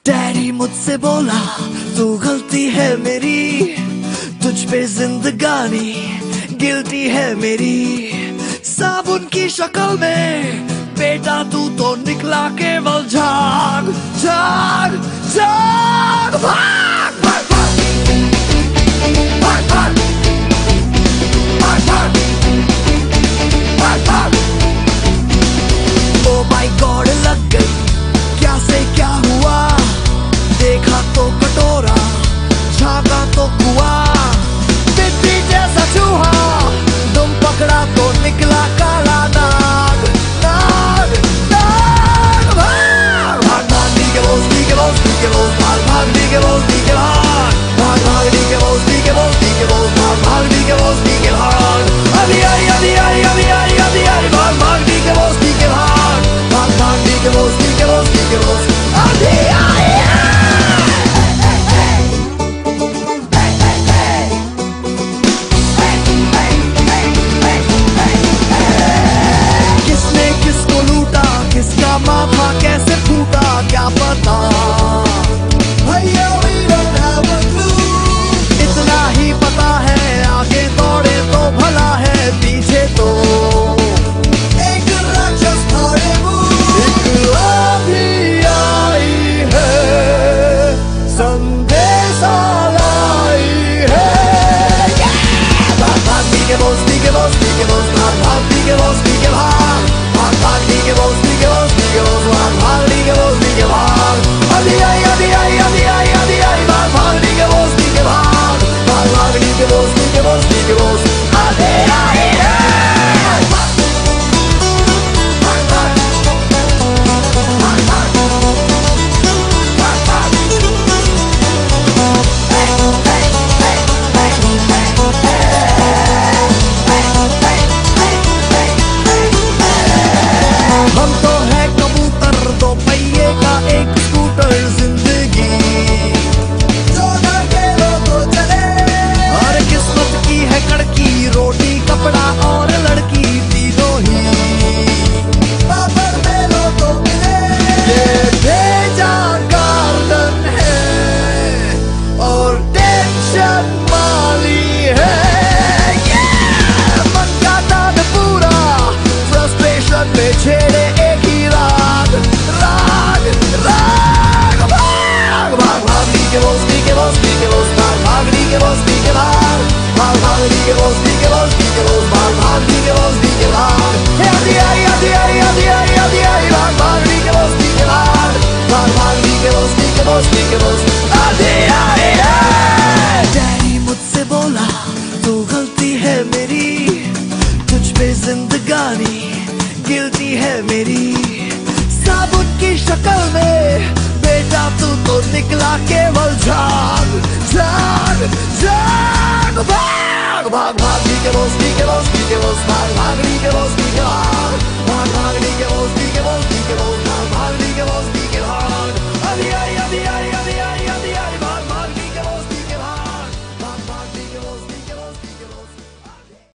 Daddy मुझसे बोला तू गलती है मेरी, तुझ पे जिंदगानी गिल्टी है मेरी। साबुन की शक्ल में बेटा तू तो निकला केवल झाग झाग झाग। भाग भाग भाग भाग भाग भाग भाग भाग। ओ माय गॉड लग गई क्या से क्या हुआ, देखा तो कटोरा झांका तो कुआं। बिल्ली जैसा चूहा तुम पकड़ा तो निकला काला नाग नाग नाग। भाग भाग भाग डी के बोस डी के बोस डी के बोस भाग भाग डी के बोस डी के भाग भाग भाग डी के बोस डी के बोस डी के बोस भाग भाग डी के बोस डी के भाग। अभी आई अभी आई अभी आई अभी आई भाग भाग डी के बोस डी के भाग भाग भाग डी के बोस डी के बोस डी के बोस अभी आई। किसने किसको लूटा, किसका माथा कैसे फूटा क्या पता, भैया we don't have a clue। इतना ही पता है आगे दौड़े तो भला है, पीछे तो एक राक्षस खड़े एक अभी आई है, संदेशा लाई है। भाग भाग डी के बोस डी के बोस डी के बोस भाग भाग डी के बोस डी के भाग भाग भाग डी के बोस डी के बोस डी के बोस भाग भाग डी के बोस डी के भाग। अभी आई अभी आई अभी आई अभी आई भाग भाग डी के बोस डी के भाग भाग भाग डी के बोस डी के बोस डी के बोस अभी आई है। हम तो है कबूतर दो पहिए का एक स्कूटर जिंदगी, तो चले। हर किस्मत की है कड़की, रोटी कपड़ा और लड़की तीनों ही तो मिले। ये भेजा गार्डन है और टेंशन माली है। मन का दाद पूरा फ्रस्ट्रेशन में छेड़े एक ही राग राग राग। भाग भाग भाग डी के बोस डी के बोस डी के बोस भाग भाग डी के बोस डी के भाग भाग भाग डी के बोस डी के बोस डी के बोस भाग भाग डी के बोस डी के भाग। अभी आई अभी आई अभी आई अभी आई भाग भाग डी के बोस डी के भाग भाग भाग डी के बोस डी के बोस डी के बोस अभी आई है। डैडी मुझसे बोला तू गलती है मेरी, तुझ पे जिंदगानी गिल्टी है मेरी। साबुन की शक्ल में बेटा तू तो निकला केवल झाग झाग झाग। भाग भाग भाग डी के बोस डी के बोस डी के बोस भाग भाग डी के बोस डी के भाग भाग।